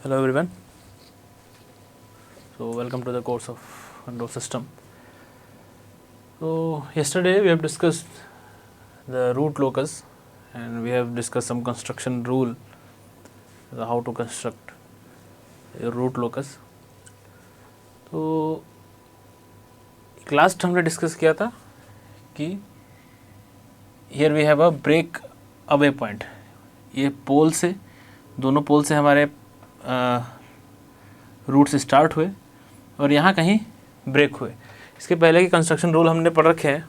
Hello everyone. So welcome to the course of control system. So yesterday we have discussed the root locus and we have discussed some construction rule, how to construct a root locus. तो last हमने discuss किया था कि here we have a break away point. ये pole से, दोनों पोल से हमारे रूट से स्टार्ट हुए और यहाँ कहीं ब्रेक हुए. इसके पहले की कंस्ट्रक्शन रूल हमने पढ़ रखे हैं.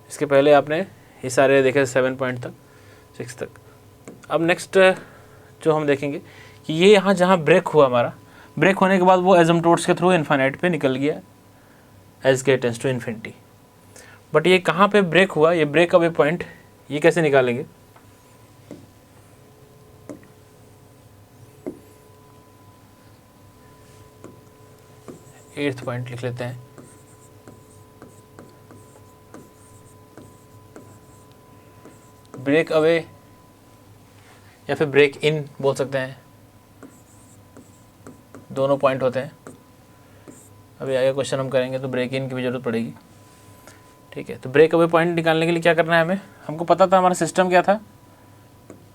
इसके पहले आपने ये सारे देखे 7 पॉइंट तक, 6 तक. अब नेक्स्ट जो हम देखेंगे कि ये यहाँ जहाँ ब्रेक हुआ, हमारा ब्रेक होने के बाद वो एसिम्पटोट्स के थ्रू इन्फाइनाइट पे निकल गया एज के टेंड्स टू इन्फिनिटी. बट ये कहाँ पे ब्रेक हुआ, ये ब्रेक अवे पॉइंट, ये कैसे निकालेंगे? एट्थ पॉइंट लिख लेते हैं. ब्रेक अवे या फिर ब्रेक इन बोल सकते हैं, दोनों पॉइंट होते हैं. अभी आगे क्वेश्चन हम करेंगे तो ब्रेक इन की भी जरूरत पड़ेगी. ठीक है, तो ब्रेक अवे पॉइंट निकालने के लिए क्या करना है हमें? हमको पता था हमारा सिस्टम क्या था.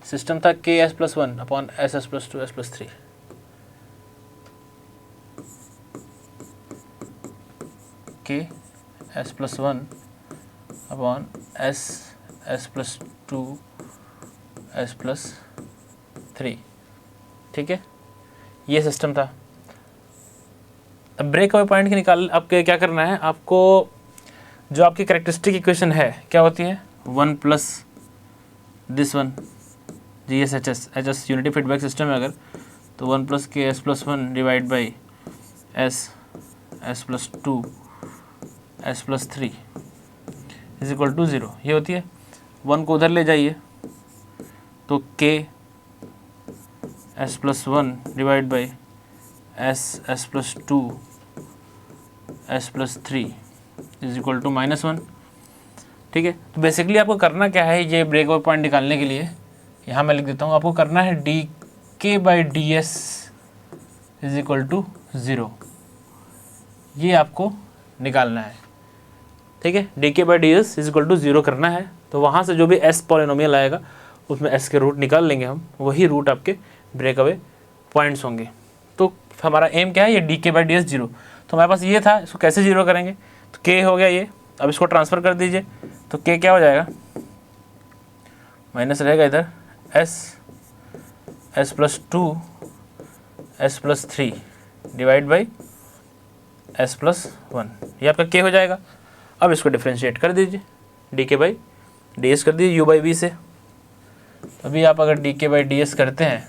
सिस्टम था KS+1 upon SS+2 S+3. KS+1 upon SS+2 S+3. ठीक है, ये सिस्टम था. अब ब्रेक अवे पॉइंट की निकाल, आपके क्या करना है, आपको जो आपकी कैरेक्टरिस्टिक इक्वेशन है क्या होती है? 1 plus this one GSHS unity feedback system है अगर, तो 1 plus KS+1 divide by S+2 S+3 is equal to 0. ये होती है. 1 को उधर ले जाइए तो KS+1 divide by S+2 S+3 is equal to -1. ठीक है, तो बेसिकली आपको करना क्या है, ये ब्रेक अवे पॉइंट निकालने के लिए यहाँ मैं लिख देता हूँ, आपको करना है dk/ds इज इक्वल टू 0. ये आपको निकालना है. ठीक है, dk/ds इज इक्वल टू 0 करना है. तो वहाँ से जो भी s पॉलिनोमियल आएगा उसमें s के रूट निकाल लेंगे हम, वही रूट आपके ब्रेक अवे पॉइंट्स होंगे. तो हमारा एम क्या है, ये dk/ds 0. तो हमारे पास ये था, इसको कैसे 0 करेंगे? तो k हो गया ये. अब इसको ट्रांसफ़र कर दीजिए तो k क्या हो जाएगा, माइनस रहेगा इधर S+2 S+3 divide by S+1. ये आपका k हो जाएगा. अब इसको डिफ्रेंशिएट कर दीजिए, dk/ds कर दीजिए u/v से. अभी आप अगर dk/ds करते हैं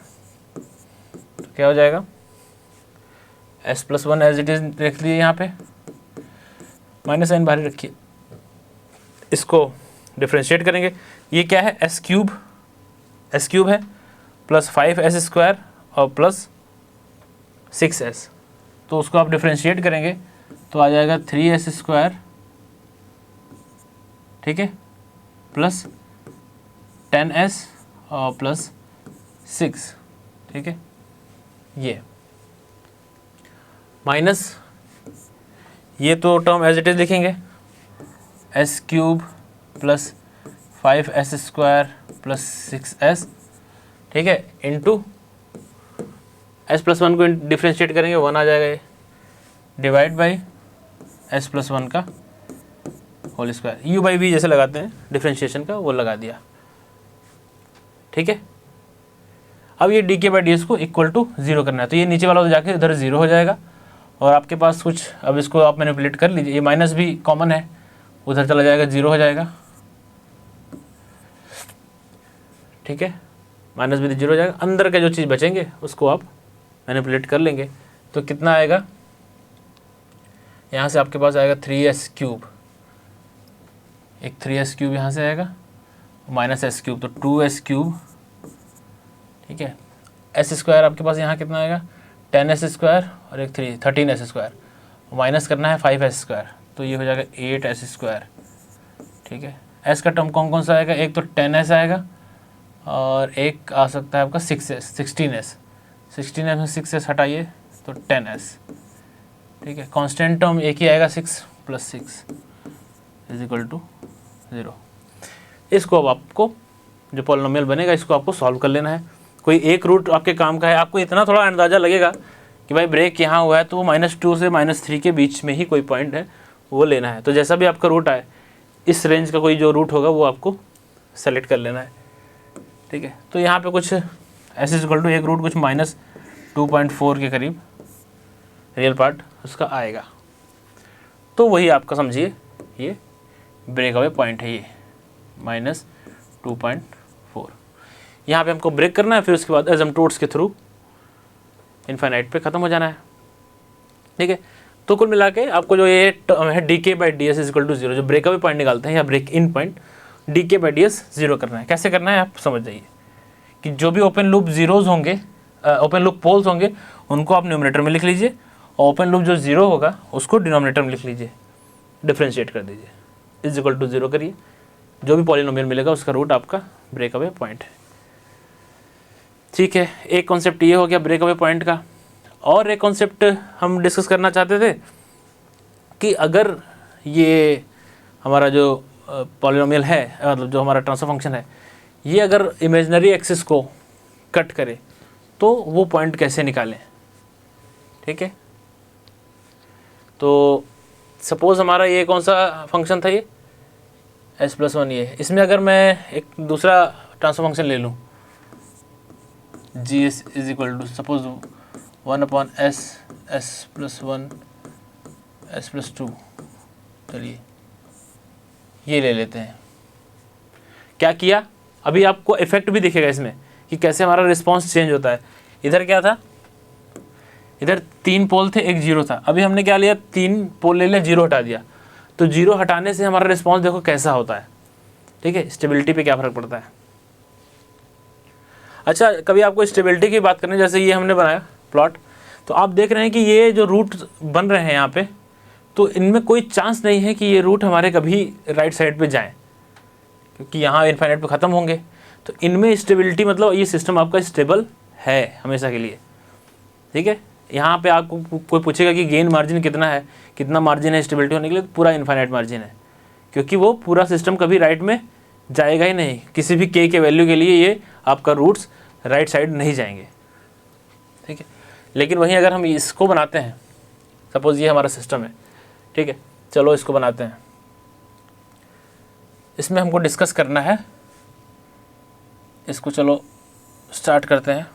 तो क्या हो जाएगा, S+1 एज इट इज रख लीजिए, यहाँ पे माइनस साइन बाहर रखिए. इसको डिफ्रेंशिएट करेंगे. ये क्या है, s क्यूब है प्लस 5s² और प्लस 6s. तो उसको आप डिफ्रेंशिएट करेंगे तो आ जाएगा 3s², ठीक है, प्लस 10s और प्लस 6. ठीक है, ये माइनस ये तो टर्म एज इट इज लिखेंगे, s³ plus 5s² plus 6s. ठीक है, इंटू S+1 को डिफ्रेंशिएट करेंगे, 1 आ जाएगा ये, डिवाइड बाई S+1 का होल स्क्वायर. u/v जैसे लगाते हैं डिफ्रेंशिएशन का, वो लगा दिया. ठीक है, अब ये dk/ds को इक्वल टू 0 करना है. तो ये नीचे वाला तो जाके इधर 0 हो जाएगा और आपके पास कुछ, अब इसको आप मैनिपुलेट कर लीजिए. ये माइनस भी कॉमन है, उधर चला जाएगा, 0 हो जाएगा. ठीक है, माइनस भी 0 हो जाएगा. अंदर के जो चीज़ बचेंगे उसको आप मैनिपुलेट कर लेंगे. तो कितना आएगा, यहाँ से आपके पास आएगा 3s³, एक 3s³ यहाँ से आएगा, माइनस s³, तो 2s³. ठीक है, s² आपके पास यहाँ कितना आएगा, 10s² और एक 13s². माइनस करना है 5s², तो ये हो जाएगा 8s². ठीक है, s का टर्म कौन कौन सा आएगा, एक तो 10s आएगा और एक आ सकता है आपका 6s 16s. 16 में 6s हटाइए तो 10s, ठीक है। कांस्टेंट टर्म एक ही आएगा 6 + 6 = 0। इसको अब आपको जो पॉलिनोमियल बनेगा इसको आपको सॉल्व कर लेना है। कोई एक रूट आपके काम का है, आपको इतना थोड़ा अंदाज़ा लगेगा कि भाई ब्रेक यहाँ हुआ है तो वो -2 से -3 के बीच में ही कोई पॉइंट है वो लेना है। तो जैसा भी आपका रूट आए इस रेंज का कोई जो रूट होगा वो आपको सेलेक्ट कर लेना है, ठीक है। तो यहाँ पे कुछ s = एक रूट कुछ -2.4 के करीब रियल पार्ट उसका आएगा। तो वही आपका समझिए ये ब्रेक अवे पॉइंट है, ये -2.4। यहाँ पे हमको ब्रेक करना है, फिर उसके बाद एसिम्पटोट्स के थ्रू इनफाइनाइट पे ख़त्म हो जाना है, ठीक है। तो कुल मिला के आपको जो ये टर्म है dk/ds = 0, जो ब्रेक अवे पॉइंट निकालते हैं या ब्रेक इन पॉइंट, dk/ds 0 करना है। कैसे करना है आप समझ जाइए कि जो भी ओपन लूप जीरोज़ होंगे, ओपन लूप पोल्स होंगे, उनको आप न्यूमरेटर में लिख लीजिए और ओपन लूप जो जीरो होगा उसको डिनोमिनेटर में लिख लीजिए, डिफ्रेंशिएट कर दीजिए, = 0 करिए। जो भी पॉलिनोमियल मिलेगा उसका रूट आपका ब्रेक अवे पॉइंट है, ठीक है। एक कॉन्सेप्ट ये हो गया ब्रेक अवे पॉइंट का। और एक कॉन्सेप्ट हम डिस्कस करना चाहते थे कि अगर ये हमारा जो पॉलिनोमियल है, मतलब जो हमारा ट्रांसफर फंक्शन है, ये अगर इमेजिनरी एक्सिस को कट करे तो वो पॉइंट कैसे निकालें, ठीक है। तो सपोज़ हमारा ये कौन सा फंक्शन था, ये s+1 ये। इसमें अगर मैं एक दूसरा ट्रांसफर फंक्शन ले लूँ, GS = suppose 1/s s+1 s+2, चलिए ये ले लेते हैं। क्या किया, अभी आपको इफेक्ट भी दिखेगा इसमें कि कैसे हमारा रिस्पांस चेंज होता है। इधर क्या था, इधर 3 पोल थे, एक 0 था। अभी हमने क्या लिया, 3 पोल ले लिया, 0 हटा दिया। तो 0 हटाने से हमारा रिस्पांस देखो कैसा होता है, ठीक है। स्टेबिलिटी पे क्या फ़र्क पड़ता है। अच्छा, कभी आपको स्टेबिलिटी की बात करनी, जैसे ये हमने बनाया प्लॉट, तो आप देख रहे हैं कि ये जो रूट बन रहे हैं यहाँ पे, तो इनमें कोई चांस नहीं है कि ये रूट हमारे कभी राइट साइड पे जाएं, क्योंकि यहाँ इनफाइनाइट पे ख़त्म होंगे। तो इनमें स्टेबिलिटी मतलब ये सिस्टम आपका स्टेबल है हमेशा के लिए, ठीक है। यहाँ पे आपको कोई पूछेगा कि गेन मार्जिन कितना है, कितना मार्जिन है स्टेबिलिटी होने के लिए, तो पूरा इनफाइनाइट मार्जिन है, क्योंकि वो पूरा सिस्टम कभी राइट में जाएगा ही नहीं। किसी भी k के वैल्यू के लिए ये आपका रूट्स राइट साइड नहीं जाएंगे, ठीक है। लेकिन वहीं अगर हम इसको बनाते हैं, सपोज़ ये हमारा सिस्टम है, ठीक है, चलो इसको बनाते हैं। इसमें हमको डिस्कस करना है, इसको चलो स्टार्ट करते हैं,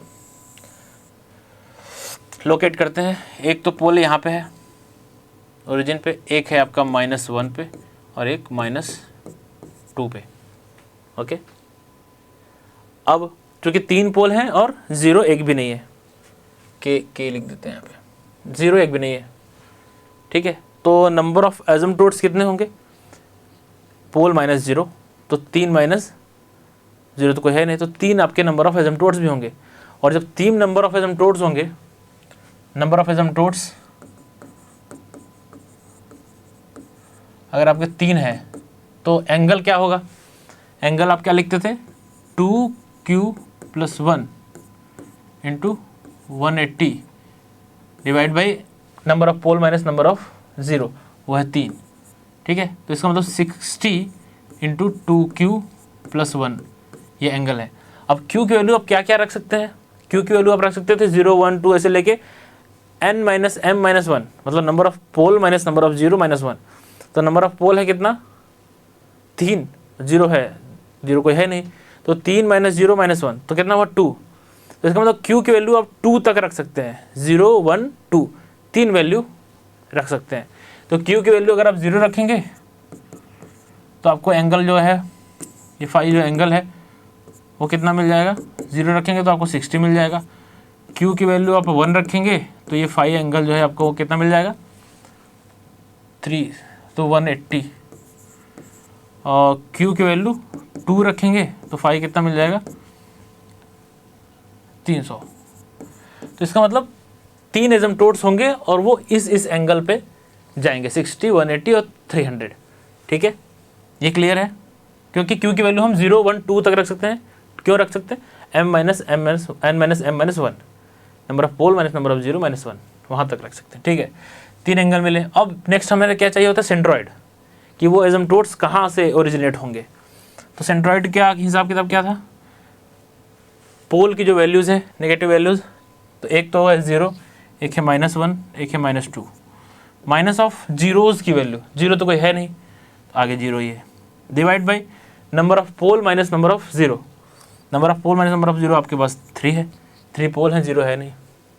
लोकेट करते हैं। एक तो पोल यहाँ पे है ओरिजिन पे, एक है आपका -1 पे और एक -2 पे, ओके। अब चूँकि 3 पोल हैं और 0 एक भी नहीं है, के लिख देते हैं यहाँ पे, 0 एक भी नहीं है, ठीक है। तो नंबर ऑफ एसिम्पटोट्स कितने होंगे, पोल -0, तो 3 - 0 तो कोई है नहीं, तो 3 आपके नंबर ऑफ एसिम्पटोट्स भी होंगे। और जब 3 नंबर ऑफ एसिम्पटोट्स होंगे, नंबर ऑफ एसिम्पटोट्स अगर आपके 3 है तो एंगल क्या होगा, एंगल आप क्या लिखते थे, 2q + 1 × 180 divide by number of pole minus number of 0, वो है 3, ठीक है। तो इसका मतलब 60 × 2q + 1 ये एंगल है। अब q की वैल्यू आप क्या क्या रख सकते हैं, q की वैल्यू आप रख सकते थे 0 1 2 ऐसे लेके n - m - 1, मतलब number of pole minus number of 0 - 1। तो नंबर ऑफ पोल है कितना, 3, 0 है, 0 कोई है नहीं, तो 3 - 0 - 1 तो कितना हुआ 2। तो इसका मतलब q की वैल्यू आप 2 तक रख सकते हैं, 0 1 2 3 वैल्यू रख सकते हैं। तो q की वैल्यू अगर आप 0 रखेंगे तो आपको एंगल जो है, ये फाई जो एंगल है वो कितना मिल जाएगा, 0 रखेंगे तो आपको 60 मिल जाएगा। q की वैल्यू आप 1 रखेंगे तो ये फाई एंगल जो है आपको कितना मिल जाएगा, 3, तो 180। और q की वैल्यू 2 रखेंगे तो फाई कितना मिल जाएगा, 300। तो इसका मतलब 3 एसिम्पटोट्स होंगे और वो इस एंगल पे जाएंगे, 60 180 और 300, ठीक है। ये क्लियर है, क्योंकि q की वैल्यू हम 0 1 2 तक रख सकते हैं। क्यों रख सकते हैं, n - m - 1, number of pole minus number of zero minus 1, वहाँ तक रख सकते हैं। ठीक है, 3 एंगल मिले। अब नेक्स्ट हमें क्या चाहिए होता है, सेंट्रॉइड, कि वो एसिम्पटोट्स कहाँ से ओरिजिनेट होंगे। तो सेंट्रॉइड क्या हिसाब किताब क्या था, पोल की जो वैल्यूज़ है नेगेटिव वैल्यूज़, तो एक तो है 0, एक है -1, एक है -2, माइनस ऑफ जीरोज़ की वैल्यू, जीरो तो कोई है नहीं, तो आगे जीरो ही है, divide by number of pole minus number of zero. Number of pole minus number of zero आपके पास 3 है, 3 पोल हैं, जीरो है नहीं।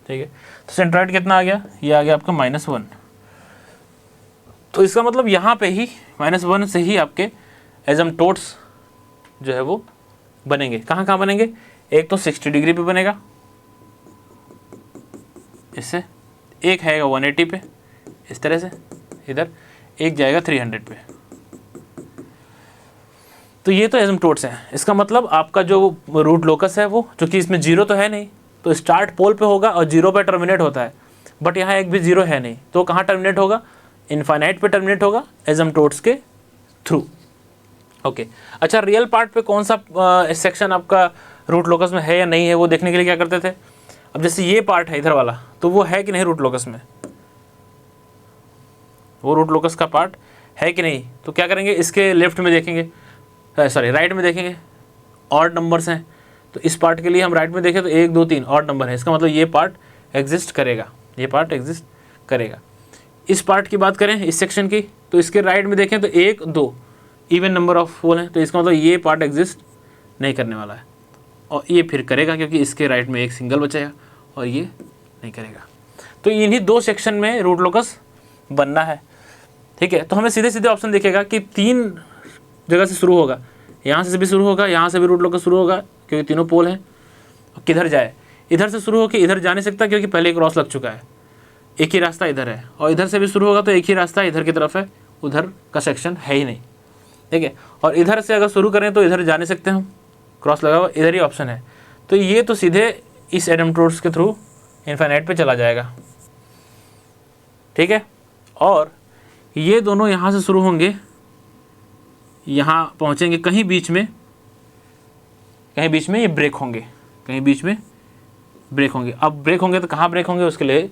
ठीक है, तो सेंट्रॉइड कितना आ गया, ये आ गया आपका -1। तो इसका मतलब यहाँ पे ही -1 से ही आपके एसिम्पटोट्स जो है वो बनेंगे। कहाँ कहाँ बनेंगे, एक तो 60 डिग्री पे बनेगा इससे, एक है 180 पे इस तरह से इधर, एक जाएगा 300 पे। तो ये तो एसिम्पटोट्स हैं। इसका मतलब आपका जो रूट लोकस है वो, चूँकि इसमें जीरो तो है नहीं, तो स्टार्ट पोल पे होगा और जीरो पे टर्मिनेट होता है, बट यहाँ एक भी जीरो है नहीं, तो कहाँ टर्मिनेट होगा, इनफाइनाइट पे टर्मिनेट होगा एसिम्पटोट्स के थ्रू। ओके, अच्छा रियल पार्ट पे कौन सा सेक्शन आपका रूट लोकस में है या नहीं है, वो देखने के लिए क्या करते थे, अब जैसे ये पार्ट है इधर वाला, तो वो है कि नहीं रूट लोकस में, वो रूट लोकस का पार्ट है कि नहीं, तो क्या करेंगे, इसके लेफ्ट में देखेंगे, सॉरी राइट में देखेंगे, ऑड नंबर्स हैं, तो इस पार्ट के लिए हम राइट में देखें तो 1 2 3 ऑड नंबर है, इसका मतलब ये पार्ट एग्जिस्ट करेगा, ये पार्ट एग्जिस्ट करेगा। इस पार्ट की बात करें इस सेक्शन की, तो इसके राइट में देखें तो 1 2 इवन नंबर ऑफ पोल हैं, तो इसका मतलब ये पार्ट एग्जिस्ट नहीं करने वाला है, और ये फिर करेगा क्योंकि इसके राइट में एक सिंगल बचेगा और ये नहीं करेगा। तो इन्हीं 2 सेक्शन में रूट लोकस बनना है। ठीक है, तो हमें सीधे सीधे ऑप्शन दिखेगा कि 3 जगह से शुरू होगा, यहाँ से भी शुरू होगा, यहाँ से भी रूट लोकस शुरू होगा क्योंकि तीनों पोल हैं। किधर जाए, इधर से शुरू होकर इधर जा नहीं सकता क्योंकि पहले क्रॉस लग चुका है, एक ही रास्ता इधर है, और इधर से भी शुरू होगा तो एक ही रास्ता इधर की तरफ है, उधर का सेक्शन है ही नहीं। ठीक है, और इधर से अगर शुरू करें तो इधर जा नहीं सकते हम, क्रॉस लगा हुआ, इधर ही ऑप्शन है, तो ये तो सीधे इस एसिम्पटोट्स के थ्रू इनफाइनाइट पे चला जाएगा। ठीक है, और ये दोनों यहाँ से शुरू होंगे, यहाँ पहुँचेंगे, कहीं बीच में ये ब्रेक होंगे, कहीं बीच में ब्रेक होंगे। अब ब्रेक होंगे तो कहाँ ब्रेक होंगे, उसके लिए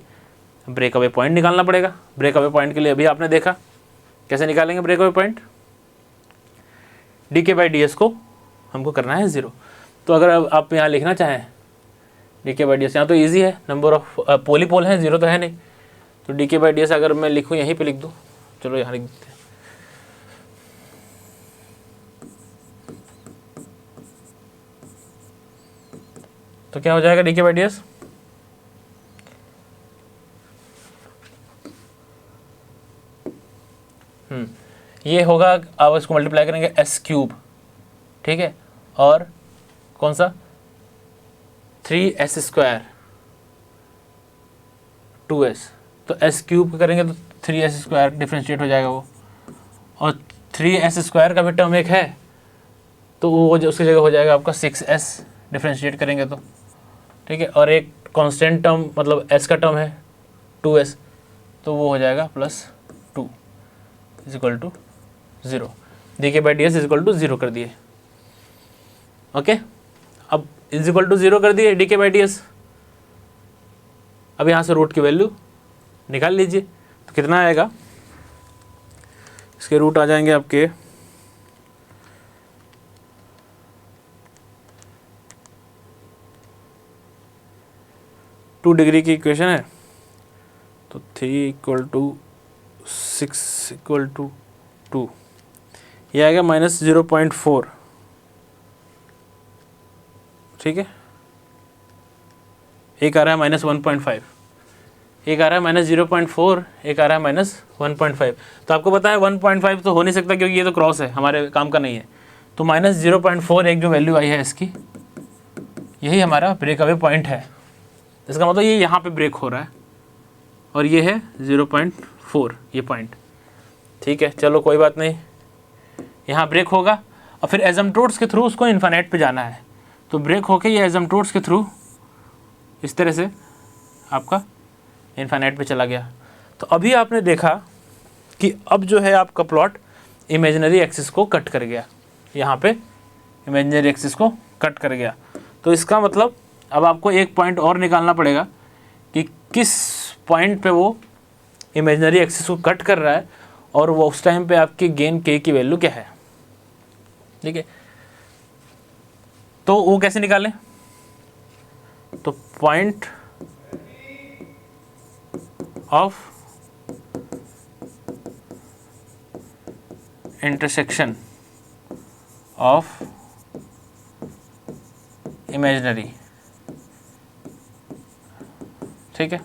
ब्रेक अवे पॉइंट निकालना पड़ेगा। ब्रेक अवे पॉइंट के लिए अभी आपने देखा कैसे निकालेंगे ब्रेक अवे पॉइंट, dk/ds को हमको करना है 0। तो अगर आप यहाँ लिखना चाहें dk/ds, यहाँ तो इजी है, नंबर ऑफ पोल हैं, 0 तो है नहीं, तो dk/ds अगर मैं लिखूँ यहीं पे लिख दूँ, चलो यहाँ लिख देते हैं, तो क्या हो जाएगा dk/ds, ये होगा, आप इसको मल्टीप्लाई करेंगे s³, ठीक है, और कौन सा 3s², 2s, तो s³ करेंगे तो 3s² डिफ्रेंशिएट हो जाएगा वो, और 3s² का भी टर्म एक है तो वो जो उसकी जगह हो जाएगा आपका 6s डिफ्रेंशिएट करेंगे तो। ठीक है, और एक कांस्टेंट टर्म मतलब s का टर्म है 2s, तो वो हो जाएगा +2 = 0। dk/ds = 0 कर दिए। ओके, अब =0 कर दिए dk/ds। अब यहाँ से रूट की वैल्यू निकाल लीजिए, तो कितना आएगा, इसके रूट आ जाएंगे आपके 2 डिग्री की इक्वेशन है, तो 3 = 6 = 2, ये आएगा -0.4। ठीक है, एक आ रहा है -1.5, एक आ रहा है -0.4, एक आ रहा है -1.5। तो आपको पता है 1.5 तो हो नहीं सकता क्योंकि ये तो क्रॉस है, हमारे काम का नहीं है, तो -0.4 एक जो वैल्यू आई है इसकी, यही हमारा ब्रेक अवे पॉइंट है। इसका मतलब ये यहाँ पे ब्रेक हो रहा है और ये है 0.4 ये पॉइंट। ठीक है, चलो कोई बात नहीं, यहाँ ब्रेक होगा और फिर एसिम्पटोट्स के थ्रू उसको इनफाइनाइट पे जाना है, तो ब्रेक होके ये एसिम्पटोट्स के थ्रू इस तरह से आपका इनफाइनाइट पे चला गया। तो अभी आपने देखा कि अब जो है आपका प्लॉट इमेजिनरी एक्सिस को कट कर गया, यहाँ पे इमेजिनरी एक्सिस को कट कर गया। तो इसका मतलब अब आपको एक पॉइंट और निकालना पड़ेगा किस पॉइंट पे वो इमेजिनरी एक्सिस को कट कर रहा है और वो उस टाइम पे आपकी गेन के की वैल्यू क्या है। ठीक है, तो वो कैसे निकालें, तो point of intersection of imaginary, ठीक है,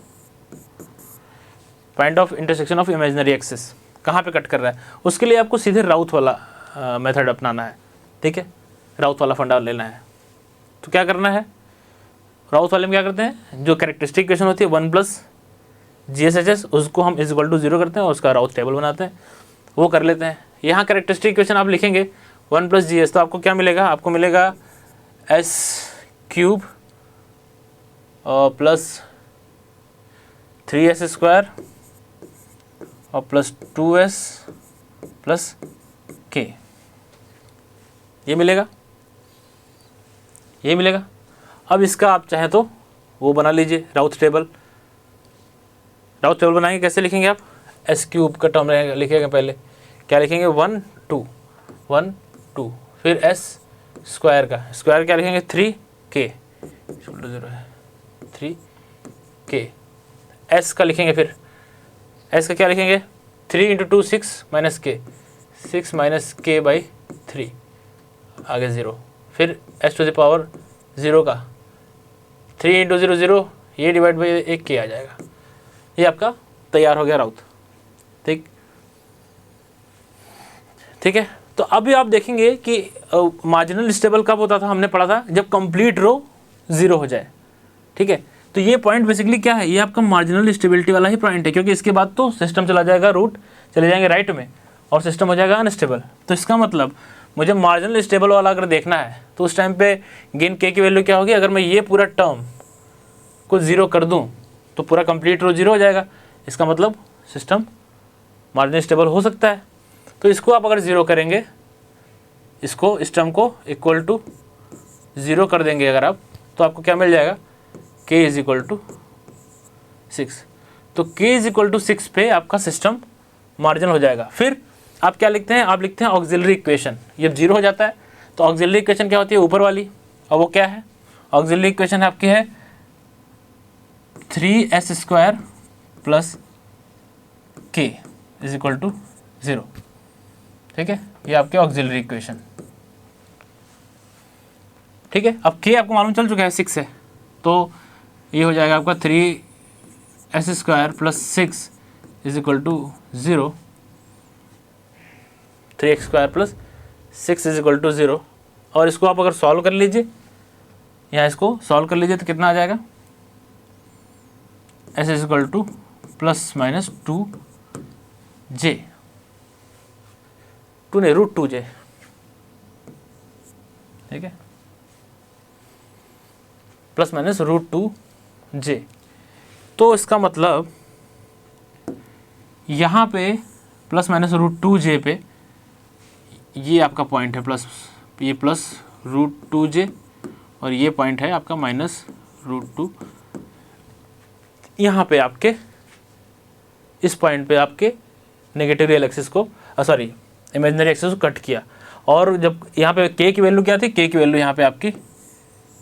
point of intersection of imaginary axis कहाँ पे कट कर रहा है, उसके लिए आपको सीधे राउथ वाला मेथड अपनाना है। ठीक है, राउथ वाला फंडा लेना है। तो क्या करना है, राउथ वाले में क्या करते हैं, जो कैरेक्टरिस्टिक इक्वेशन होती है 1 प्लस GSHS उसको हम इज इक्वल टू 0 करते हैं और उसका राउथ टेबल बनाते हैं, वो कर लेते हैं। यहाँ कैरेक्टरिस्टिक इक्वेशन आप लिखेंगे 1 प्लस GS, तो आपको क्या मिलेगा, आपको मिलेगा S cube plus 3S square और प्लस 2S प्लस K, ये मिलेगा, ये मिलेगा। अब इसका आप चाहें तो वो बना लीजिए राउथ टेबल। राउथ टेबल बनाएंगे, कैसे लिखेंगे आप, S क्यूब का टर्म लिखेंगे, पहले क्या लिखेंगे 1 2 1 2, फिर S स्क्वायर का स्क्वायर क्या लिखेंगे 3K 0 है 3K, S का लिखेंगे, फिर S का क्या लिखेंगे 3 × 2 6 minus K 6 minus K by 3 आगे 0, फिर S टू द पावर 0 का 3 × 0 0, ये डिवाइड बाई 1 K आ जाएगा। ये आपका तैयार हो गया राउथ। ठीक, ठीक है। तो अभी आप देखेंगे कि मार्जिनल स्टेबल कब होता था, हमने पढ़ा था जब कंप्लीट रो 0 हो जाए। ठीक है, तो ये पॉइंट बेसिकली क्या है, ये आपका मार्जिनल स्टेबिलिटी वाला ही पॉइंट है, क्योंकि इसके बाद तो सिस्टम चला जाएगा, रूट चले जाएंगे राइट में और सिस्टम हो जाएगा अनस्टेबल। तो इसका मतलब मुझे मार्जिनल स्टेबल वाला अगर देखना है तो उस टाइम पे गेन के की वैल्यू क्या होगी, अगर मैं ये पूरा टर्म को 0 कर दूं तो पूरा कंप्लीट रो 0 हो जाएगा। इसका मतलब सिस्टम मार्जिनल स्टेबल हो सकता है। तो इसको आप अगर 0 करेंगे, इसको इस टर्म को इक्वल टू 0 कर देंगे अगर आप, तो आपको क्या मिल जाएगा k इज इक्वल टू 6। तो k इज इक्वल टू 6 पे आपका सिस्टम मार्जिनल हो जाएगा। फिर आप क्या लिखते हैं, आप लिखते हैं ऑक्सिलरी इक्वेशन। जब 0 हो जाता है तो ऑक्सिलरी इक्वेशन क्या होती है, ऊपर वाली, और वो क्या है, ऑक्सिलरी इक्वेशन आपकी है 3s square plus k is equal to 0। ठीक है, ये आपके ऑक्सिलरी इक्वेशन। ठीक है, अब k आपको मालूम चल चुका है 6 है, तो ये हो जाएगा आपका 3s square plus 6 is equal to 0, 3x square plus 6 is equal to 0। और इसको आप अगर सॉल्व कर लीजिए, यहाँ इसको सॉल्व कर लीजिए तो कितना आ जाएगा, s is equal two plus minus 2j, 2 नहीं √2j। ठीक है, प्लस माइनस √2j। तो इसका मतलब यहाँ पे प्लस माइनस √2j पे ये आपका पॉइंट है प्लस, ये प्लस √2j और ये पॉइंट है आपका माइनस √2। यहाँ पे आपके इस पॉइंट पे आपके नेगेटिव रियल एक्सिस को सॉरी इमेजिनरी एक्सिस को कट किया। और जब यहाँ पे k की वैल्यू क्या थी, k की वैल्यू यहाँ पे आपकी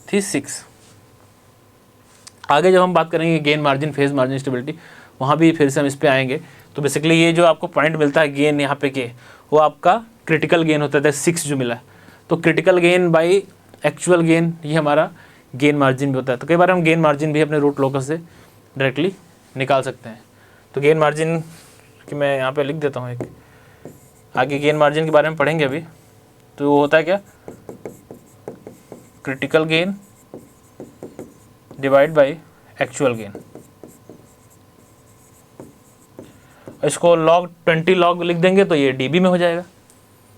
थी 6। आगे जब हम बात करेंगे gain margin, phase margin, stability, वहाँ भी फिर से हम इस पे आएंगे। तो बेसिकली ये जो आपको पॉइंट मिलता है गेन यहाँ पे के, वो आपका क्रिटिकल गेन होता था 6 जो मिला। तो critical gain by actual gain, ये हमारा गेन मार्जिन भी होता है। तो कई बार हम गेन मार्जिन भी अपने रूट लोकस से डायरेक्टली निकाल सकते हैं। तो गेन मार्जिन कि मैं यहाँ पे लिख देता हूँ एक, आगे गेन मार्जिन के बारे में पढ़ेंगे अभी। तो वो होता है क्या, critical gain divide by actual gain. इसको log 20 log लिख देंगे तो ये dB में हो जाएगा।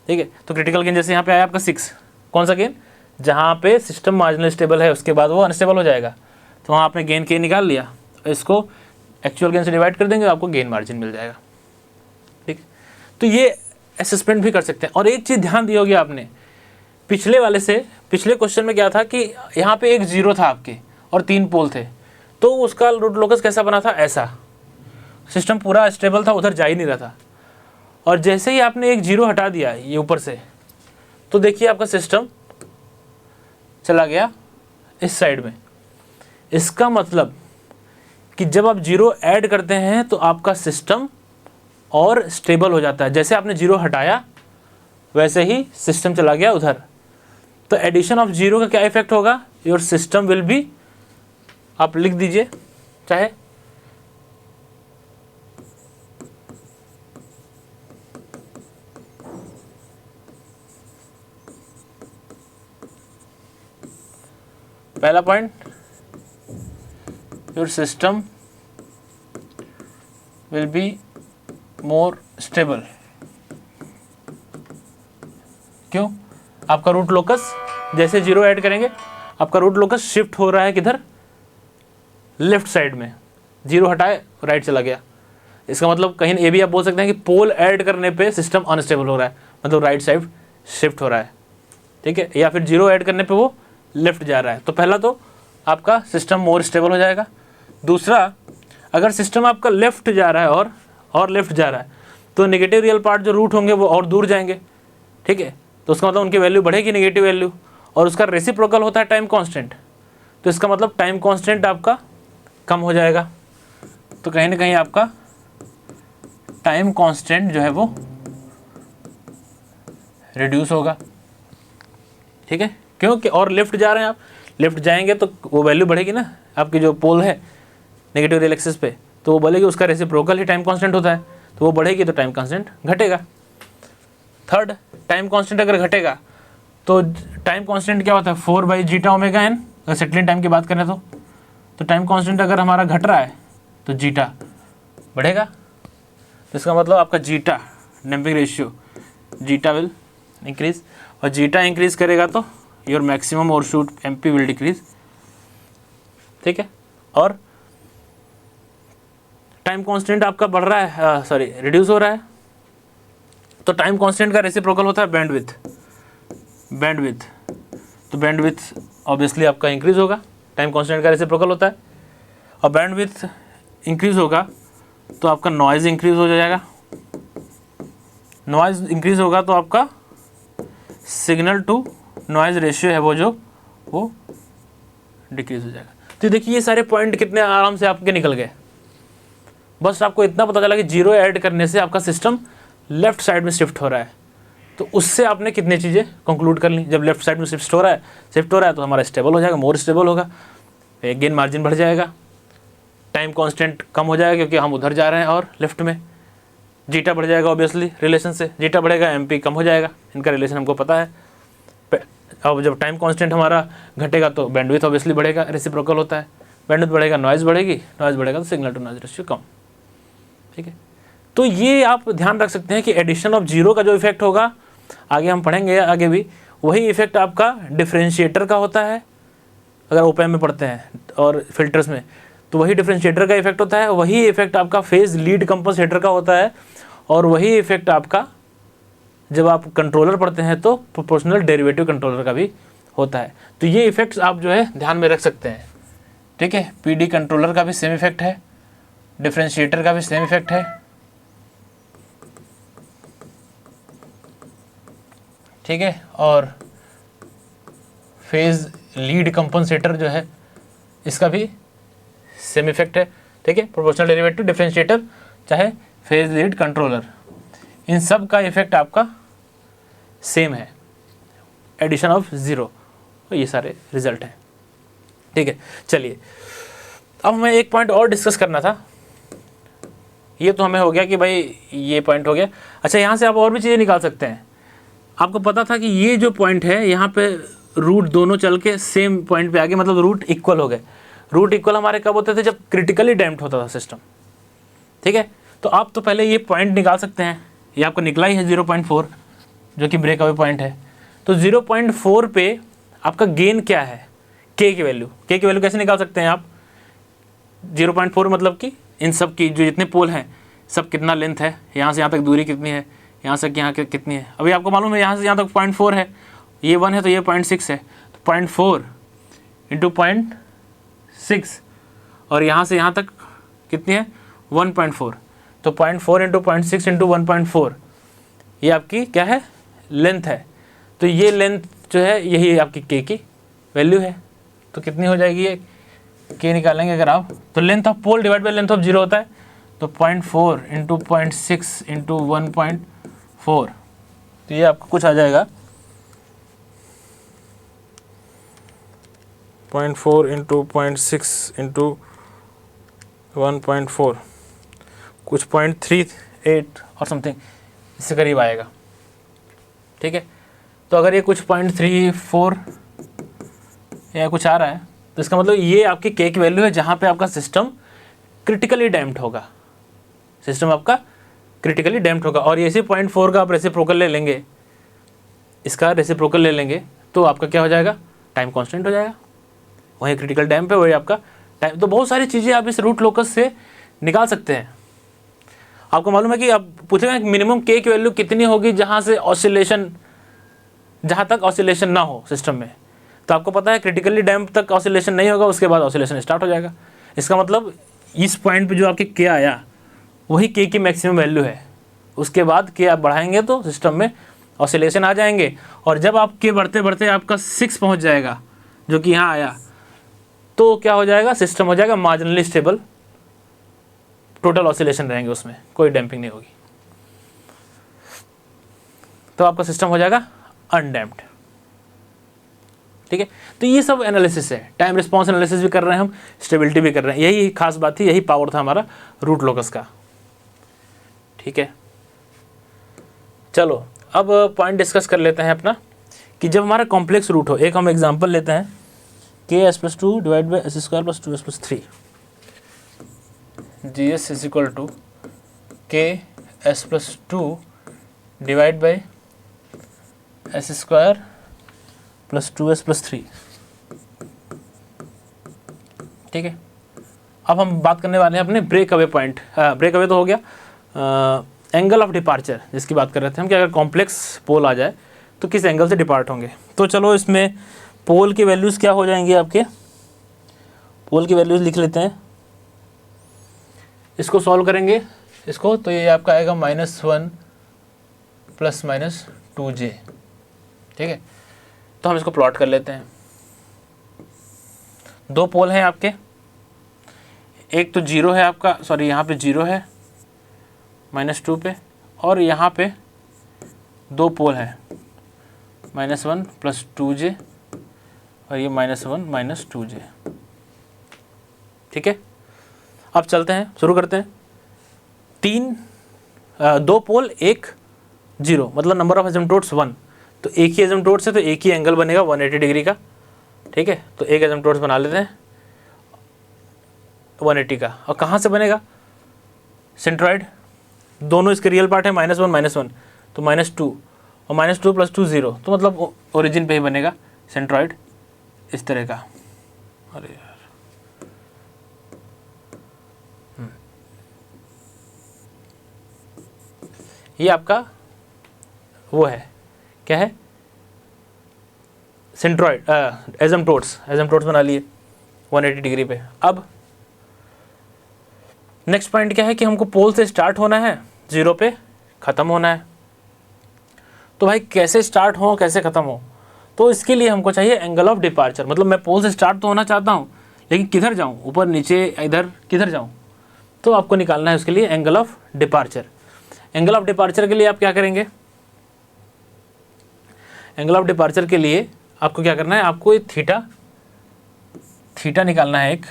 ठीक है, तो क्रिटिकल गेन जैसे यहाँ पे आया आपका 6, कौन सा गेन, जहाँ पे सिस्टम मार्जिनल स्टेबल है उसके बाद वो अनस्टेबल हो जाएगा, तो वहाँ आपने गेन के निकाल लिया, इसको एक्चुअल गेन से डिवाइड कर देंगे, आपको गेन मार्जिन मिल जाएगा। ठीक, तो ये असेसमेंट भी कर सकते हैं। और एक चीज़ ध्यान दी होगी आपने, पिछले वाले से, पिछले क्वेश्चन में क्या था कि यहाँ पे एक 0 था आपके और 3 पोल थे। तो उसका रूट लोकस कैसा बना था, ऐसा सिस्टम पूरा स्टेबल था, उधर जा ही नहीं रहा था। और जैसे ही आपने एक जीरो हटा दिया ये ऊपर से, तो देखिए आपका सिस्टम चला गया इस साइड में। इसका मतलब कि जब आप जीरो ऐड करते हैं तो आपका सिस्टम और स्टेबल हो जाता है। जैसे आपने जीरो हटाया वैसे ही सिस्टम चला गया उधर। तो एडिशन ऑफ जीरो का क्या इफेक्ट होगा, योर सिस्टम विल बी, आप लिख दीजिए चाहे पहला point, your system will be more stable. क्यों, आपका रूट लोकस जैसे जीरो ऐड करेंगे आपका रूट लोकस शिफ्ट हो रहा है किधर, लेफ्ट साइड में। जीरो हटाए राइट चला गया। इसका मतलब कहीं ये भी आप बोल सकते हैं कि पोल ऐड करने पे सिस्टम अनस्टेबल हो रहा है, मतलब राइट साइड शिफ्ट हो रहा है, ठीक है। या फिर जीरो ऐड करने पे वो लेफ्ट जा रहा है। तो पहला तो आपका सिस्टम मोर स्टेबल हो जाएगा। दूसरा, अगर सिस्टम आपका लेफ्ट जा रहा है और लेफ्ट जा रहा है तो नेगेटिव रियल पार्ट जो रूट होंगे वो और दूर जाएंगे, ठीक है। तो उसका मतलब उनकी वैल्यू बढ़ेगी, नेगेटिव वैल्यू, और उसका रेसिप्रोकल होता है टाइम कांस्टेंट। तो इसका मतलब टाइम कांस्टेंट आपका कम हो जाएगा। तो कहीं ना कहीं आपका टाइम कांस्टेंट जो है वो रिड्यूस होगा, ठीक है। क्योंकि और लेफ्ट जा रहे हैं आप, लेफ्ट जाएंगे तो वो वैल्यू बढ़ेगी ना, आपकी जो पोल है नेगेटिव रियल एक्सिस पे, तो वो बोलेगी, उसका रेसिप्रोकल ही टाइम कांस्टेंट होता है, तो वो बढ़ेगी तो टाइम कांस्टेंट घटेगा। थर्ड, टाइम कांस्टेंट अगर घटेगा तो टाइम कांस्टेंट क्या होता है, 4/जीटा ओमेगा एन। अगर सेटलिंग टाइम की बात करें तो टाइम कांस्टेंट अगर हमारा घट रहा है तो जीटा बढ़ेगा। तो इसका मतलब आपका zeta, damping ratio, zeta will increase, और जीटा इंक्रीज करेगा तो your maximum overshoot MP will decrease, ठीक है। और टाइम कांस्टेंट आपका बढ़ रहा है, सॉरी रिड्यूस हो रहा है, तो टाइम कांस्टेंट का रेसिप्रोकल होता है बैंडविड्थ। तो बैंडविड्थ ऑब्वियसली आपका इंक्रीज होगा, टाइम कांस्टेंट का रेसिप्रोकल होता है। और बैंडविड्थ इंक्रीज होगा तो आपका नॉइज़ इंक्रीज हो जाएगा। नॉइज़ इंक्रीज होगा तो आपका सिग्नल टू नॉइज़ रेशियो है वो डिक्रीज हो जाएगा। तो देखिए ये सारे पॉइंट कितने आराम से आपके निकल गए। बस आपको इतना पता चला कि जीरो ऐड करने से आपका सिस्टम लेफ्ट साइड में शिफ्ट हो रहा है। तो उससे आपने कितनी चीज़ें कंक्लूड कर ली। जब लेफ्ट साइड में शिफ्ट हो रहा है तो हमारा स्टेबल हो जाएगा, मोर स्टेबल होगा, गेन मार्जिन बढ़ जाएगा, टाइम कांस्टेंट कम हो जाएगा क्योंकि हम उधर जा रहे हैं और लेफ्ट में, जीटा बढ़ जाएगा ऑब्वियसली रिलेशन से, जीटा बढ़ेगा एमपी कम हो जाएगा, इनका रिलेशन हमको पता है। अब जब टाइम कांस्टेंट हमारा घटेगा तो बैंडविड्थ ऑब्वियसली बढ़ेगा, रेसिप्रोकल होता है, बैंडविड्थ बढ़ेगा नॉइज़ बढ़ेगी, नॉइज़ बढ़ेगा तो सिग्नल टू नॉइज़ रेशियो कम, ठीक है। तो ये आप ध्यान रख सकते हैं कि एडिशन ऑफ जीरो का जो इफेक्ट होगा, आगे हम पढ़ेंगे आगे भी, वही इफेक्ट आपका डिफरेंशिएटर का होता है। अगर ओपैम्प में पढ़ते हैं और फिल्टर्स में तो वही डिफरेंशिएटर का इफेक्ट होता है, वही इफेक्ट आपका फेज लीड कंपनसेटर का होता है, और वही इफेक्ट आपका जब आप कंट्रोलर पढ़ते हैं तो प्रोपोर्शनल डेरिवेटिव कंट्रोलर का भी होता है। तो ये इफेक्ट्स आप जो है ध्यान में रख सकते हैं, ठीक है। पीडी कंट्रोलर का भी सेम इफेक्ट है, डिफरेंशिएटर का भी सेम इफेक्ट है, ठीक है। और फेज लीड कंपनसेटर जो है इसका भी सेम इफेक्ट है, ठीक है। प्रोपोर्शनल डेरिवेटिव, डिफरेंशिएटर, चाहे फेज लीड कंट्रोलर, इन सब का इफेक्ट आपका सेम है, एडिशन ऑफ ज़ीरो। तो ये सारे रिजल्ट हैं, ठीक है। चलिए अब हमें एक पॉइंट और डिस्कस करना था। ये तो हमें हो गया कि भाई ये पॉइंट हो गया। अच्छा, यहाँ से आप और भी चीज़ें निकाल सकते हैं। आपको पता था कि ये जो पॉइंट है यहाँ पे रूट दोनों चल के सेम पॉइंट पे आ गए, मतलब रूट इक्वल हो गए। रूट इक्वल हमारे कब होते थे, जब क्रिटिकली डैम्प्ड होता था सिस्टम, ठीक है। तो आप तो पहले ये पॉइंट निकाल सकते हैं, ये आपको निकला ही है 0.4 जो कि ब्रेक अवे पॉइंट है। तो 0.4 पे आपका गेन क्या है, के की वैल्यू कैसे निकाल सकते हैं आप। 0.4 मतलब कि इन सब की जो जितने पोल हैं सब कितना लेंथ है, यहाँ से यहाँ तक दूरी कितनी है, यहाँ से यहाँ कितनी है। अभी आपको मालूम है यहाँ से यहाँ तक 0.4 है, ये 1 है तो ये 0.6 है, तो 0.4 × 0.6 और यहाँ से यहाँ तक कितनी है 1.4, तो 0.4 इंटू 0.6 इंटू 1.4 ये आपकी क्या है लेंथ है। तो ये लेंथ जो है यही आपकी के की वैल्यू है। तो कितनी हो जाएगी ये के निकालेंगे अगर आप, तो length of pole divide by length of zero होता है, तो 0.4 इंटू 0.6 इंटू 1.4, तो ये आपको कुछ आ जाएगा 0.4 इंटू 0.6 इंटू 1.4 कुछ 0.38 और समथिंग इससे करीब आएगा। ठीक है, तो अगर ये कुछ 0.34 या कुछ आ रहा है तो इसका मतलब ये आपकी के की वैल्यू है जहाँ पे आपका सिस्टम क्रिटिकली डैम्प्ड होगा, सिस्टम आपका क्रिटिकली डैम्प्ड होगा। और इसी 0.4 का आप रेसिप्रोकल ले लेंगे, इसका रेसिप्रोकल ले लेंगे तो आपका क्या हो जाएगा टाइम कांस्टेंट हो जाएगा, वही क्रिटिकल डैम्प है वही आपका टाइम। तो बहुत सारी चीज़ें आप इस रूट लोकस से निकाल सकते हैं। आपको मालूम है कि आप पूछेंगे मिनिमम के की वैल्यू कितनी होगी जहाँ से ऑसिलेशन, जहाँ तक ऑसिलेशन ना हो सिस्टम में, तो आपको पता है क्रिटिकली डैम्प तक ऑसिलेशन नहीं होगा, उसके बाद ऑसिलेशन स्टार्ट हो जाएगा। इसका मतलब इस पॉइंट पे जो आपके के आया वही के की मैक्सिमम वैल्यू है, उसके बाद के आप बढ़ाएंगे तो सिस्टम में ऑसिलेशन आ जाएंगे। और जब आप के बढ़ते बढ़ते आपका 6 पहुंच जाएगा जो कि यहाँ आया, तो क्या हो जाएगा सिस्टम हो जाएगा मार्जिनली स्टेबल, टोटल ऑसिलेशन रहेंगे उसमें, कोई डैम्पिंग नहीं होगी, तो आपका सिस्टम हो जाएगा अनडैम्प्ड। ठीक है, तो ये सब एनालिसिस है, टाइम रिस्पॉन्स एनालिसिस भी कर रहे हैं हम, स्टेबिलिटी भी कर रहे हैं, यही खास बात थी, यही पावर था हमारा रूट लोकस का। ठीक है, चलो अब पॉइंट डिस्कस कर लेते हैं अपना कि जब हमारा कॉम्प्लेक्स रूट हो, एक हम एग्जांपल लेते हैं K S plus 2 divide by S square plus 2s plus 3, G S is equal to K S plus 2 divide by S square plus 2s plus 3। ठीक है, अब हम बात करने वाले हैं अपने break away point, break away तो हो गया, एंगल ऑफ डिपार्चर जिसकी बात कर रहे थे हम कि अगर कॉम्प्लेक्स पोल आ जाए तो किस एंगल से डिपार्ट होंगे। तो चलो इसमें पोल की वैल्यूज़ क्या हो जाएंगी आपके, पोल की वैल्यूज़ लिख लेते हैं, इसको सॉल्व करेंगे इसको, तो ये आपका आएगा -1 प्लस -2j। ठीक है, तो हम इसको प्लॉट कर लेते हैं। दो पोल हैं आपके, एक तो जीरो है आपका, सॉरी यहाँ पे जीरो है -2 पे, और यहाँ पे दो पोल है -1 प्लस 2j और ये -1 -2j। ठीक है, अब चलते हैं, शुरू करते हैं। दो पोल एक जीरो, मतलब नंबर ऑफ एसिम्पटोट्स 1, तो एक ही एसिम्पटोट्स है तो एक ही एंगल बनेगा 180 डिग्री का। ठीक है, तो एक एसिम्पटोट्स बना लेते हैं 180 का, और कहाँ से बनेगा सेंट्रॉइड, दोनों इसके रियल पार्ट है -1 तो -2 और -2 प्लस 2 0, तो मतलब ओरिजिन पे ही बनेगा सेंट्रॉइड इस तरह का। अरे यार ये आपका वो है, क्या है सेंट्रॉइड, एसिम्पटोट्स बना लिए 180 डिग्री पे। अब नेक्स्ट पॉइंट क्या है कि हमको पोल से स्टार्ट होना है, जीरो पे ख़त्म होना है। तो भाई कैसे स्टार्ट हो कैसे ख़त्म हो, तो इसके लिए हमको चाहिए एंगल ऑफ डिपार्चर, मतलब मैं पोल से स्टार्ट तो होना चाहता हूँ लेकिन किधर जाऊँ, ऊपर नीचे इधर किधर जाऊँ, तो आपको निकालना है उसके लिए angle of departure. Angle of departure के लिए आप क्या करेंगे, एंगल ऑफ डिपार्चर के लिए आपको क्या करना है, आपको थीटा निकालना है। एक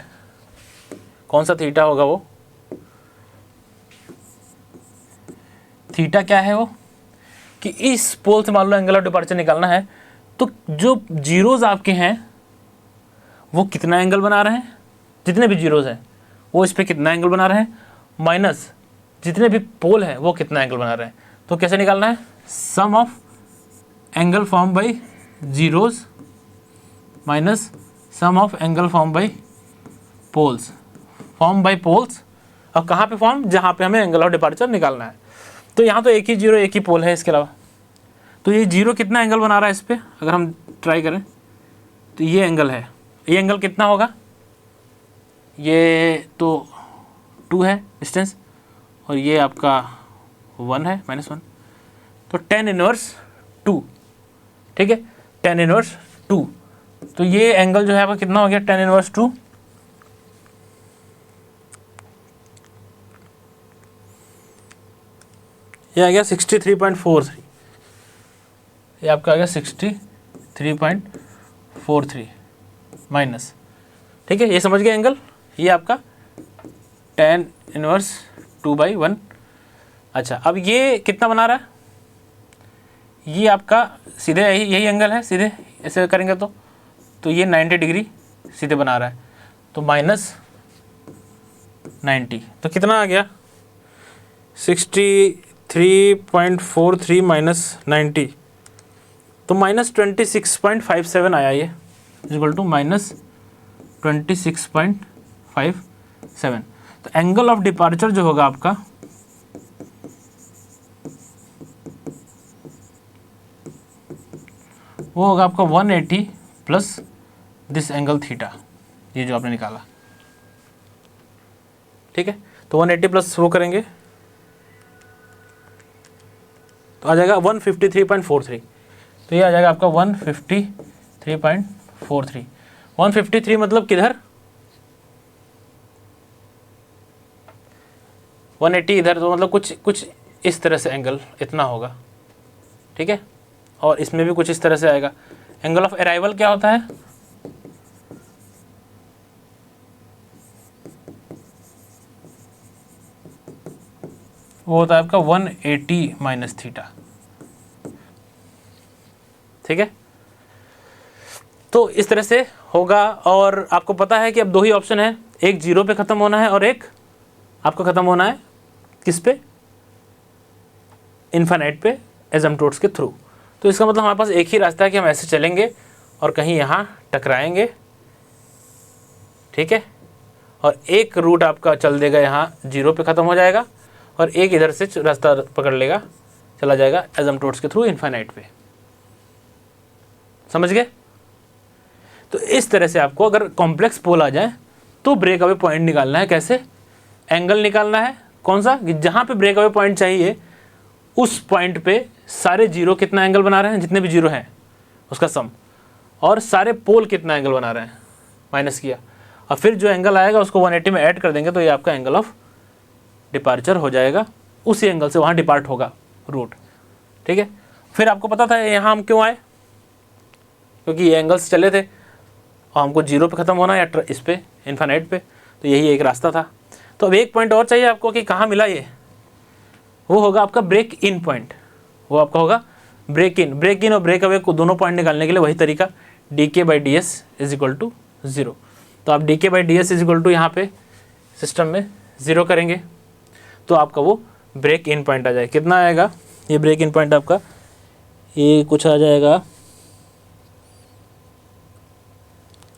कौन सा थीटा होगा, वो थीटा क्या है, वो कि इस पोल से मान लो एंगल ऑफ डिपार्चर निकालना है, तो जो जीरोज आपके हैं वो कितना एंगल बना रहे हैं, जितने भी जीरोज हैं वो इस पे कितना एंगल बना रहे हैं, माइनस जितने भी पोल हैं वो कितना एंगल बना रहे हैं। तो कैसे निकालना है, sum of angle form by zeros minus sum of angle form by poles, form by poles. अब कहाँ पे फॉर्म, जहाँ पे हमें एंगल ऑफ डिपार्चर निकालना है। तो यहाँ तो एक ही जीरो एक ही पोल है इसके अलावा, तो ये जीरो कितना एंगल बना रहा है इस पर, अगर हम ट्राई करें तो ये एंगल है, ये एंगल कितना होगा, ये तो 2 है डिस्टेंस और ये आपका 1 है -1, तो tan इनवर्स 2, ठीक है, tan इनवर्स 2। तो ये एंगल जो है आपका कितना हो गया tan इनवर्स 2, ये आ गया 63.43, ये आपका आ गया 63.43 माइनस, ठीक है, ये समझ गए एंगल, ये आपका tan इनवर्स 2/1। अच्छा, अब ये कितना बना रहा है, ये आपका सीधे यही एंगल है, सीधे ऐसे करेंगे तो ये 90 डिग्री सीधे बना रहा है, तो -90, तो कितना आ गया 63.43 - 90, तो -26.57 आया ये, इक्वल टू -26.57। तो एंगल ऑफ डिपार्चर जो होगा आपका वो होगा आपका 180 प्लस दिस एंगल थीटा, ये जो आपने निकाला, ठीक है। तो 180 प्लस वो करेंगे तो आ जाएगा 153.43, तो ये आ जाएगा आपका 153.43। 153 मतलब किधर, 180 इधर, तो मतलब कुछ इस तरह से एंगल इतना होगा, ठीक है, और इसमें भी कुछ इस तरह से आएगा। एंगल ऑफ अराइवल क्या होता है, वो होता है आपका 180 माइनस थीटा, ठीक है। तो इस तरह से होगा, और आपको पता है कि अब 2 ही ऑप्शन है, एक 0 पे ख़त्म होना है और एक आपको ख़त्म होना है किस पे, इन्फिनिट पे एसिम्पटोट्स के थ्रू। तो इसका मतलब हमारे पास एक ही रास्ता है कि हम ऐसे चलेंगे और कहीं यहाँ टकराएंगे, ठीक है, और एक रूट आपका चल देगा यहाँ 0 पे ख़त्म हो जाएगा और एक इधर से रास्ता पकड़ लेगा, चला जाएगा एसिम्पटोट्स के थ्रू इन्फिनिट पे, समझ गए। तो इस तरह से आपको अगर कॉम्प्लेक्स पोल आ जाए तो ब्रेक अवे पॉइंट निकालना है, कैसे, एंगल निकालना है, कौन सा, जहाँ पे ब्रेक अवे पॉइंट चाहिए उस पॉइंट पे सारे जीरो कितना एंगल बना रहे हैं, जितने भी जीरो हैं उसका सम, और सारे पोल कितना एंगल बना रहे हैं माइनस किया, और फिर जो एंगल आएगा उसको 180 में ऐड कर देंगे, तो ये आपका एंगल ऑफ डिपार्चर हो जाएगा, उसी एंगल से वहाँ डिपार्ट होगा रूट, ठीक है। फिर आपको पता था यहाँ हम क्यों आए, क्योंकि ये एंगल्स चले थे और हमको 0 पे ख़त्म होना या इस पे इन्फिनिट पे, तो यही एक रास्ता था। तो अब एक पॉइंट और चाहिए आपको कि कहाँ मिला ये, वो होगा आपका ब्रेक इन पॉइंट, वो आपका होगा ब्रेक इन और ब्रेक अवे को दोनों पॉइंट निकालने के लिए वही तरीका dk/ds = 0। तो आप dk/ds = यहाँ पे सिस्टम में 0 करेंगे तो आपका वो ब्रेक इन पॉइंट आ जाएगा। कितना आएगा ये ब्रेक इन पॉइंट आपका, ये कुछ आ जाएगा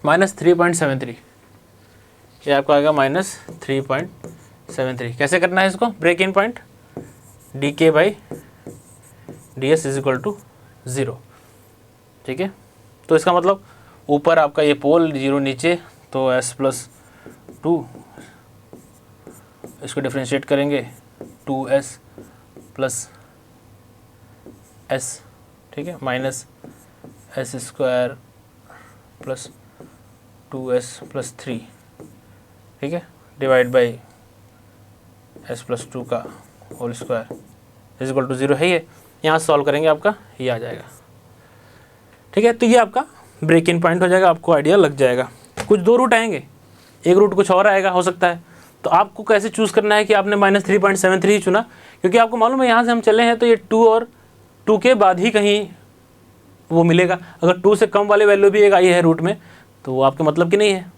-3.73, ये आपका आएगा -3.73। कैसे करना है इसको ब्रेक इन पॉइंट, dk/ds = 0, ठीक है। तो इसका मतलब ऊपर आपका ये पोल 0 नीचे, तो s+2, इसको डिफ्रेंशिएट करेंगे 2s + s, ठीक है, -s² + 2s + 3, ठीक है, डिवाइड बाई s+2 का होल स्क्वायर = 0 है। ये यहाँ सॉल्व करेंगे आपका ये आ जाएगा, ठीक है। तो ये आपका ब्रेक इन पॉइंट हो जाएगा, आपको आइडिया लग जाएगा। कुछ 2 रूट आएंगे, एक रूट कुछ और आएगा हो सकता है, तो आपको कैसे चूज़ करना है कि आपने -3.73 ही चुना, क्योंकि आपको मालूम है यहाँ से हम चले हैं तो ये 2 और 2 के बाद ही कहीं वो मिलेगा। अगर 2 से कम वाले वैल्यू भी एक आई है रूट में तो वो आपके मतलब की नहीं है।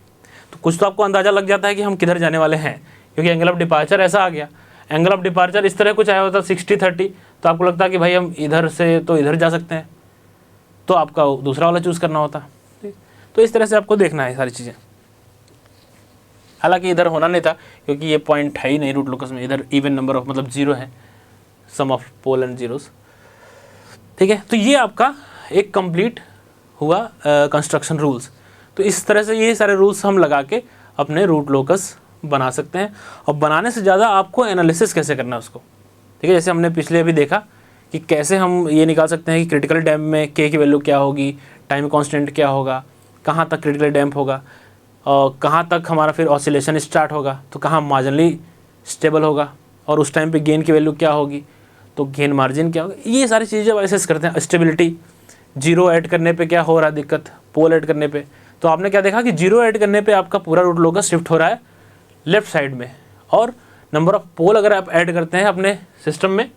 तो कुछ तो आपको अंदाज़ा लग जाता है कि हम किधर जाने वाले हैं, क्योंकि एंगल ऑफ डिपार्चर ऐसा आ गया। एंगल ऑफ डिपार्चर इस तरह कुछ आया होता 60-30, तो आपको लगता है कि भाई हम इधर से तो इधर जा सकते हैं, तो आपका दूसरा वाला चूज़ करना होता। तो इस तरह से आपको देखना है सारी चीज़ें। हालांकि इधर होना नहीं था क्योंकि ये पॉइंट है ही नहीं रूट लोकस में, इधर इवन नंबर ऑफ मतलब 0 है, sum of pole and zeros, ठीक है। तो ये आपका एक कंप्लीट हुआ कंस्ट्रक्शन रूल्स। तो इस तरह से ये सारे रूल्स हम लगा के अपने रूट लोकस बना सकते हैं। और बनाने से ज़्यादा आपको एनालिसिस कैसे करना है उसको, ठीक है। जैसे हमने पिछले अभी देखा कि कैसे हम ये निकाल सकते हैं कि क्रिटिकल डैम्प में के की वैल्यू क्या होगी, टाइम कांस्टेंट क्या होगा, कहाँ तक क्रिटिकल डैम्प होगा, और कहाँ तक हमारा फिर ऑसिलेशन स्टार्ट होगा, तो कहाँ मार्जिनली स्टेबल होगा, और उस टाइम पे गेन की वैल्यू क्या होगी, तो गेन मार्जिन क्या होगा। ये सारी चीज़ें जब एसेस करते हैं, स्टेबिलिटी, जीरो ऐड करने पे क्या हो रहा है दिक्कत, पोल ऐड करने पे, तो आपने क्या देखा कि जीरो ऐड करने पे आपका पूरा रूट लोकस शिफ्ट हो रहा है लेफ्ट साइड में, और नंबर ऑफ पोल अगर आप ऐड करते हैं अपने सिस्टम में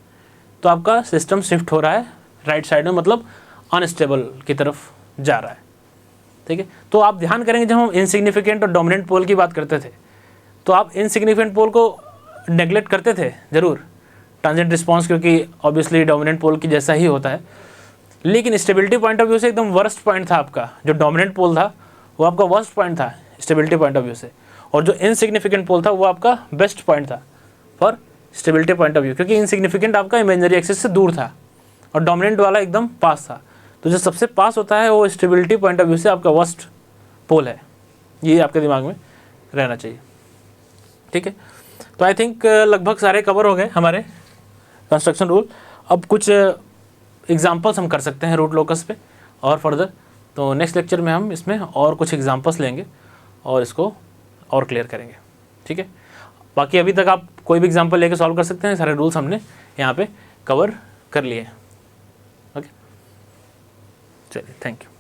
तो आपका सिस्टम शिफ्ट हो रहा है राइट साइड में, मतलब अनस्टेबल की तरफ जा रहा है, ठीक है। तो आप ध्यान करेंगे जब हम इनसिग्निफिकेंट और डोमिनेंट पोल की बात करते थे तो आप इनसिग्निफिकेंट पोल को नेग्लेक्ट करते थे ज़रूर, ट्रांजिएंट रिस्पॉन्स क्योंकि ऑब्वियसली डोमिनेंट पोल की जैसा ही होता है, लेकिन स्टेबिलिटी पॉइंट ऑफ व्यू से एकदम वर्स्ट पॉइंट था आपका। जो डोमिनेंट पोल था वो आपका वर्स्ट पॉइंट था स्टेबिलिटी पॉइंट ऑफ व्यू से, और जो इनसिग्निफिकेंट पोल था वो आपका बेस्ट पॉइंट था for stability point of view, क्योंकि इनसिग्निफिकेंट आपका इमेजिनरी एक्सिस से दूर था और डोमिनेंट वाला एकदम पास था। तो जो सबसे पास होता है वो स्टेबिलिटी पॉइंट ऑफ व्यू से आपका वर्स्ट पोल है, ये आपके दिमाग में रहना चाहिए, ठीक है। तो आई थिंक लगभग सारे कवर हो गए हमारे कंस्ट्रक्शन रूल। अब कुछ एग्जांपल्स हम कर सकते हैं रूट लोकस पे और फर्दर, तो नेक्स्ट लेक्चर में हम इसमें और कुछ एग्जांपल्स लेंगे और इसको और क्लियर करेंगे, ठीक है। बाकी अभी तक आप कोई भी एग्जांपल लेके सॉल्व कर सकते हैं, सारे रूल्स हमने यहाँ पे कवर कर लिए हैं, ओके। चलिए, थैंक यू।